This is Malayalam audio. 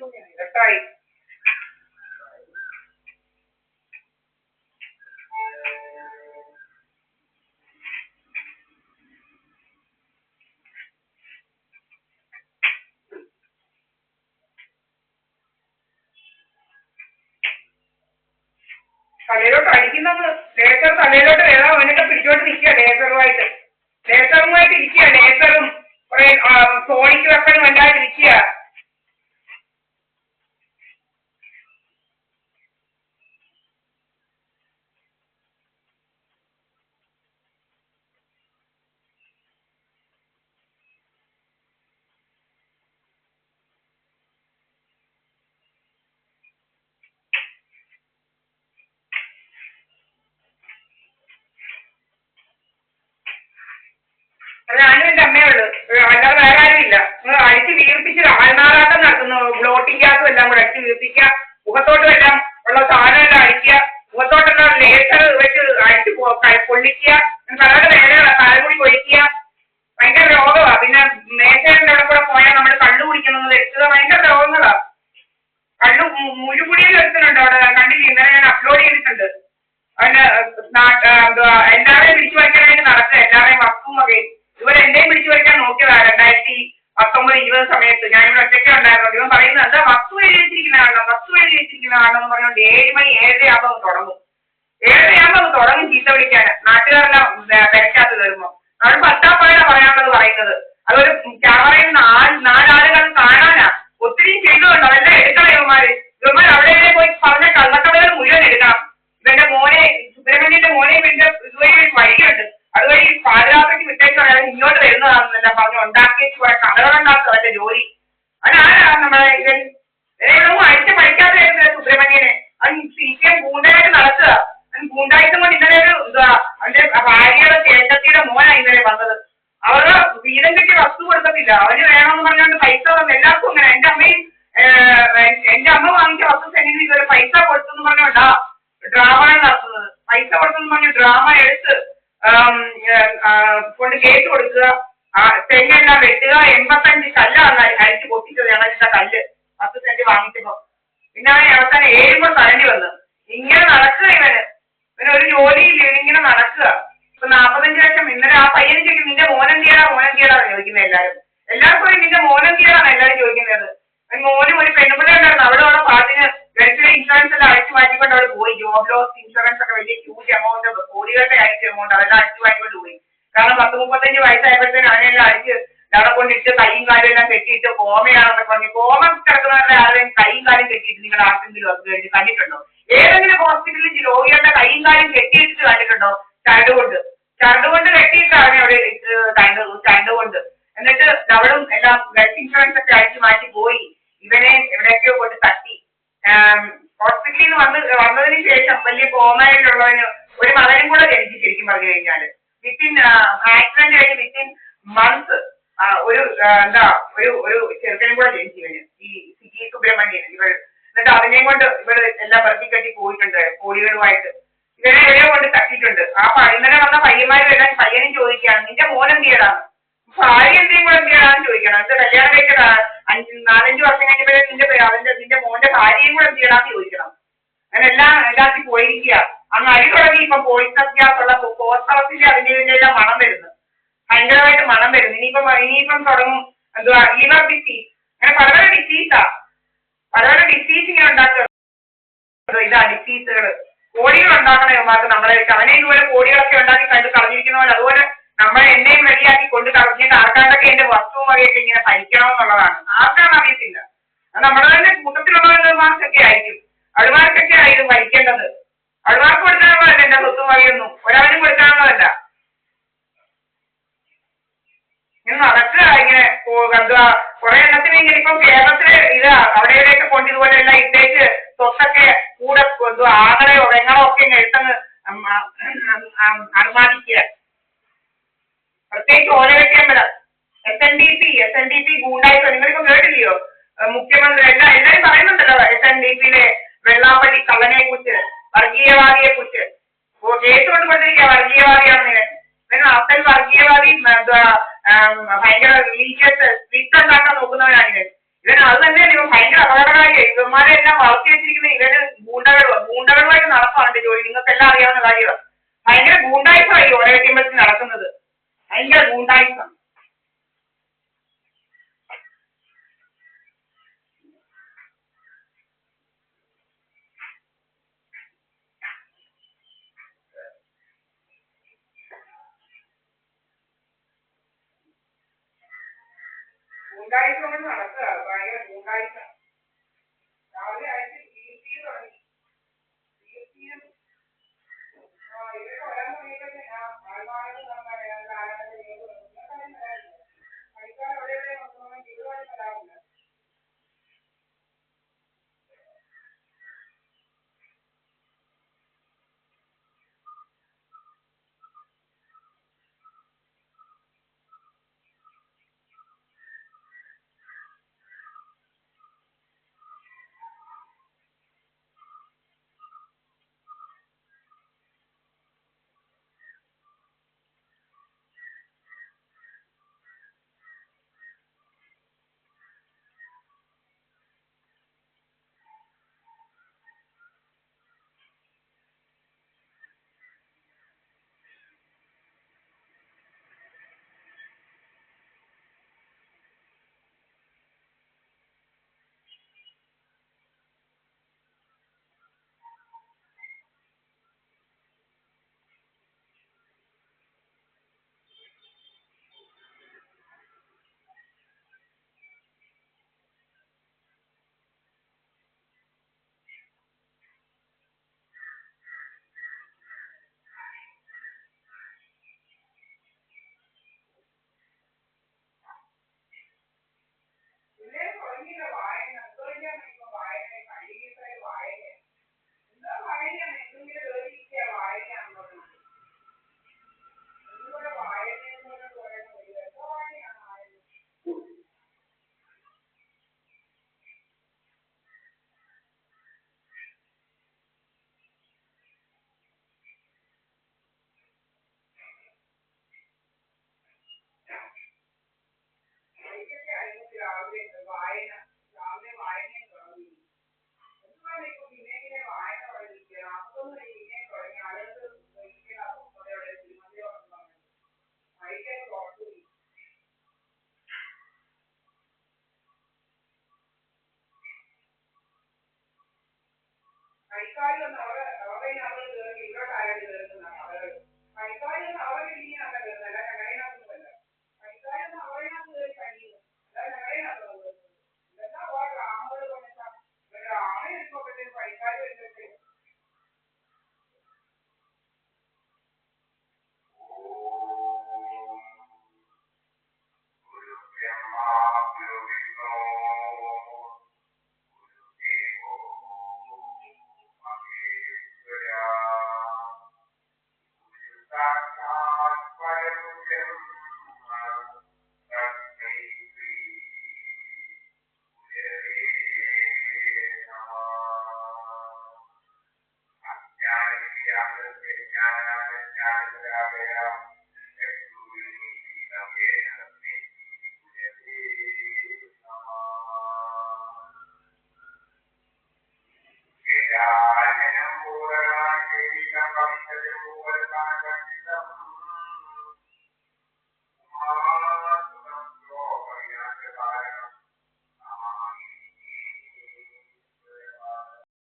ഇരട്ടായി. തലയിലോട്ട് അടിക്കുന്നത് ലേസർ തലയിലോട്ട് വേണം അവനൊക്കെ പിടിച്ചോണ്ട് നിൽക്കുക ലേസറുമായിട്ട് ഇരിക്കുക. ലേസറും കുറെ സോണിക്ക് വെപ്പനും എല്ലാവരും ഇരിക്കുക. ഞാനും എന്റെ അമ്മയേ ഉള്ളു, അല്ലാതെ വേറെ ആരും ഇല്ല. അടിച്ച് വീർപ്പിച്ച് ആൾനാറാട്ടം നടത്തുന്നു. ബ്ലോട്ടിക്കകത്തും എല്ലാം കൂടെ അടിച്ച് വീർപ്പിക്കുക, മുഖത്തോട്ടും എല്ലാം ഉള്ള സാധനമെല്ലാം അടിക്കുക, മുഖത്തോട്ടെല്ലാം ലേസർ വെച്ച് അടിച്ച് പൊള്ളിക്കുക, പലരുടെ വേദനകളാണ്, തലമുടി പൊഴിക്കുക. ഭയങ്കര രോഗമാണ്. പിന്നെ മേശയുടെ അവിടെ കൂടെ പോയാൽ നമ്മൾ കള്ളു കുടിക്കുന്നത് എടുത്തത് ഭയങ്കര രോഗങ്ങളാ. കള്ളു മുഴുമുടിയിൽ എടുത്തിട്ടുണ്ട് അവിടെ, കണ്ടില്ല? ഇന്നലെ ഞാൻ അപ്ലോഡ് ചെയ്തിട്ടുണ്ട്. അതിന് എല്ലാവരെയും പിടിച്ചു വയ്ക്കാനായിട്ട് നടക്കുക, എല്ലാവരെയും വസ്തുവും വകയും. ഇവർ എന്റെയും പിടിച്ചു വയ്ക്കാൻ നോക്കിയതാണ് 2019-20 സമയത്ത്. ഞാനിവിടെ ഒറ്റയ്ക്ക് ഉണ്ടായിരുന്നു. ഇവൻ പറയുന്നത് എന്താ വസ്തു എഴുതി വെച്ചിരിക്കുന്ന കാണണം എന്ന് പറഞ്ഞുകൊണ്ട് 7 മണി 7:30 തുടങ്ങും. 7:30 തുടങ്ങും ചീത്ത വിളിക്കാൻ. നാട്ടുകാരെല്ലാം പെരക്കകത്ത് കയറുമ്പോൾ അവർ 10 പറയാനുള്ളത് പറയുന്നത്. അതൊരു ക്യാമറയിൽ 4 ആളുകൾ കാണാനാ. ഒത്തിരി ചെയ്തതുണ്ട്, അതെല്ലാം എടുക്കണം ഇവന്മാർ അവിടെ പോയി പറഞ്ഞ കള്ളക്കഥകൾ മുഴുവൻ എടുക്കണം. ഇവന്റെ മോനെ, സുബ്രഹ്മണ്യന്റെ മോനെ ഇവന്റെ ഇതുവഴി ഒരു വഴിയുണ്ട്, അതുവഴി പാതിരാത്രിക്ക് വിട്ടേക്ക് പറയാൻ ഇങ്ങോട്ട് വരുന്നതാണെന്നെല്ലാം പറഞ്ഞ് ഉണ്ടാക്കി കുറെ കഥകളുണ്ടാക്കുക അവന്റെ ജോലി. അതിനാരാണ് നമ്മളെ ഇവൻ അടിച്ച് പഠിക്കാതെ വരുന്നത് സുബ്രഹ്മണ്യനെ. അത് CPM ഗൂണ്ടായിട്ട് നടത്തുക. ഗൂണ്ടായിട്ടും കൊണ്ട് ഇന്നലെ ഒരു അവന്റെ ഭാര്യയുടെ ചേട്ടത്തിയുടെ മോനാണ് ഇന്നലെ വന്നത്. അവരുടെ വീതം കെട്ടി വസ്തു കൊടുക്കത്തില്ല, അവന് വേണമെന്ന് പറഞ്ഞുകൊണ്ട് പൈസ വന്ന് എല്ലാവർക്കും അങ്ങനെ. എന്റെ അമ്മ വാങ്ങിച്ച വസ്തു എങ്ങനെ ഇതുവരെ പൈസ കൊടുത്തെന്ന് പറഞ്ഞോണ്ടാ ഡ്രാമ നടത്തുന്നത്. പൈസ കൊടുത്തെന്ന് പറഞ്ഞ് ഡ്രാമ എടുത്ത് കൊണ്ട് കേസ് കൊടുക്കുക, തെങ്ങെല്ലാം വെട്ടുക. 85 കല്ലാണ് അടിച്ച് പൊട്ടിച്ചത് ഞങ്ങളിട്ട കല്ല് 10 സെന്റ് വാങ്ങിച്ചപ്പോ. പിന്നെ അവനെ അവസാനം 7 തരണ്ടി വന്ന്. ഇങ്ങനെ നടക്കുക ഇവനൊരു ജോലിയില്ല, ഇങ്ങനെ നടക്കുക. ഇപ്പൊ 45 ലക്ഷം. ഇന്നലെ ആ പയ്യന് ചോദിക്കും നിന്റെ മോനെന്തിയടാന്ന് ചോദിക്കുന്നത് എല്ലാവർക്കും. നിന്റെ മോനെന്തിയടാണ് എല്ലാവരും ചോദിക്കുന്നത്. മോനും ഒരു പെണ്ണുപിള്ള ഉണ്ടായിരുന്നു, അവിടെ ഉള്ള പാട്ടിന് ഗൾഫിലെ ഇൻഷുറൻസ് എല്ലാം അടിച്ചു മാറ്റിക്കൊണ്ട് അവിടെ പോയി. ജോബ് ലോസ് ഇൻഷുറൻസ് ഒക്കെ വലിയ ഹ്യൂജ് എമൗണ്ട്, കോടികളുടെ അടിച്ച എമൗണ്ട് അതെല്ലാം അടിച്ചു മാറ്റിക്കൊണ്ട് പോയി. കാരണം 10-35 വയസ്സായപ്പോഴത്തേനും അവനെല്ലാം അടിച്ച് അവിടെ കൊണ്ടിട്ട് കൈയും കാലും എല്ലാം കെട്ടിയിട്ട് കോമയാണെന്നൊക്കെ പറഞ്ഞു. കോമ കിടക്കുന്നവരുടെ ആരെയും കൈയും കാലും കെട്ടിയിട്ട് നിങ്ങൾ ആർക്കെങ്കിലും അത് കഴിഞ്ഞ് കണ്ടിട്ടുണ്ടോ? ഏതെങ്കിലും ഹോസ്പിറ്റലിൽ രോഗികളുടെ കൈയും കാലും കെട്ടിയിട്ട് കണ്ടിട്ടുണ്ടോ? ചരടുകൊണ്ട് കെട്ടിയിട്ടാണ് അവിടെ ചരടുകൊണ്ട്. എന്നിട്ട് അവളും എല്ലാം ലൈഫ് ഇൻഷുറൻസ് ഒക്കെ അടിച്ചു മാറ്റി പോയി. ഇവനെ എവിടെയൊക്കെയോ കൊണ്ട് തട്ടി. ഹോസ്പിറ്റലിൽ നിന്ന് വന്നതിന് ശേഷം വലിയ കോമയിലുള്ളവന് ഒരു മകനും കൂടെ ജനിച്ചു. ശരിക്കും പറഞ്ഞു കഴിഞ്ഞാല് വിത്തിൻ ആക്സിഡന്റ് കഴിഞ്ഞ് വിത്തിൻ മന്ത്സ് ഒരു ചെറുക്കനും കൂടെ ജനിച്ചു ഇവന്, ഈ സുബ്രഹ്മണ്യൻ. എന്നിട്ട് അതിനെയും കൊണ്ട് ഇവള് എല്ലാം കെട്ടി പോയിട്ടുണ്ട് കോടികളുമായിട്ട്. ഇവനെ എവിടെയോ കൊണ്ട് തട്ടിയിട്ടുണ്ട്. ഇന്നലെ വന്ന പയ്യന്മാരും എല്ലാം പയ്യനും ചോദിക്കുകയാണ് നിന്റെ മോനെന്തിയടാന്ന്. ഭാര്യ എന്തെങ്കിലും കൂടെ എന്തിയടാന്ന് ചോദിക്കണം. എന്നിട്ട് കല്യാണം കഴിക്കടാ 4-5 വർഷം കഴിഞ്ഞപ്പോഴേ നിന്റെ മോന്റെ ഭാര്യയും കൂടെ എന്തിയടാന്ന് ചോദിക്കണം. അങ്ങനെ എല്ലാത്തിൽ പോയിരിക്കുക. അങ്ങ് അരി തുടങ്ങി. ഇപ്പം പോയിസൺ ഗ്യാസ് ഉള്ള പോസ്റ്ററസിന്റെ അതിന്റെ മണം വരുന്നു, ഭയങ്കരമായിട്ട് മണം വരുന്നു. ഇനിയിപ്പം തുടങ്ങും ലിവർ ഡിസീസ്. അങ്ങനെ പല ഡിസീസ് ഇങ്ങനെ ഉണ്ടാക്കുക. ഇതാ ഡിസീസുകള്. കോടികൾ ഉണ്ടാക്കണേ ഇവന്മാർക്ക് നമ്മളെ. അവനെ ഇതുപോലെ കോടികളൊക്കെ ഉണ്ടാക്കി കണ്ടു കളഞ്ഞിരിക്കുന്ന പോലെ അതുപോലെ നമ്മളെ എന്നെയും റെഡിയാക്കി കൊണ്ട് കളഞ്ഞിട്ട് ആൾക്കാരുടെയൊക്കെ എന്റെ വസ്തുവും വകയൊക്കെ ഇങ്ങനെ ഭരിക്കണമെന്നുള്ളതാണ്. ആർക്കാണെന്ന് അറിയത്തില്ല. അത് നമ്മുടെ തന്നെ കൂട്ടത്തിലുള്ളവന്മാർക്കൊക്കെ ആയിരിക്കും. അഴുമാർക്കൊക്കെ ആയിരുന്നു ഭരിക്കേണ്ടത്. അഴുമാർക്ക് കൊടുക്കാനുള്ളതല്ല എന്റെ സ്വത്തും വകയൊന്നും, ഒരവനും കൊടുക്കാനുള്ളതല്ല. ഇങ്ങനെ നടക്കുക. ഇങ്ങനെ കുറെ എണ്ണത്തിന് ഇങ്ങനെ ഇപ്പം കേരളത്തില് അവിടെ ഇവിടെയൊക്കെ കൊണ്ട് ഇതുപോലെ എല്ലാം ഇട്ടേക്ക് സ്വത്തൊക്കെ കൂടെ ആങ്ങളെയോ വെങ്ങളോ ഒക്കെ ഇങ്ങനെ എടുത്തങ്ങ് അനുമാനിക്കുക. പ്രത്യേകിച്ച് ഓലവെക്കേമ്പല SNDP ഗൂണ്ടായിട്ട് നിങ്ങളിപ്പം കേട്ടില്ലയോ? മുഖ്യമന്ത്രി എല്ലാവരും പറയുന്നുണ്ടല്ലോ SNDPയിലെ വെള്ളാപ്പള്ളി കള്ളനെ കുറിച്ച്, വർഗീയവാദിയെ കുറിച്ച്. കേസ് കൊണ്ട് കൊടുത്തിരിക്കുക വർഗീയവാദിയാണെന്ന്. അസൽ വർഗീയവാദി ഭയങ്കര റിലീജിയസ് സ്ട്രിക്റ്റ് ഉണ്ടാക്കാൻ നോക്കുന്നവരാണ് ഇവൻ. ഇവൻ അത് തന്നെയല്ല ഇവൻ ഭയങ്കര അപകടകാരിയായി. ഇവന്മാരെ എല്ലാം വളർത്തി വെച്ചിരിക്കുന്ന ഇവന് ഗൂണ്ടകളുമായിട്ട് നടപ്പാണ് ജോലി. നിങ്ങൾക്ക് എല്ലാം അറിയാവുന്ന കാര്യമാണ്. ഭയങ്കര ഗൂണ്ടായിസായി ഓരോ ടീമത്തിൽ നടക്കുന്നത്. ഭയങ്കര ഗൂണ്ടായിസം. ഗൂണ്ടായിസം കൊണ്ട് നടക്കുക. ഭയങ്കര ഗൂണ്ടായിസം. രാവിലെ ആയിട്ട് തുടങ്ങി. ഇവരൊക്കെ വരാൻ തുടങ്ങിയപ്പോഴത്തേക്ക് ആൾമാരുടെ കളിക്കാർ അവിടെ എവിടെ നോക്കണം ജീവിതമായി വരാറില്ല. കളിക്കാരിലൊന്നും അവിടെ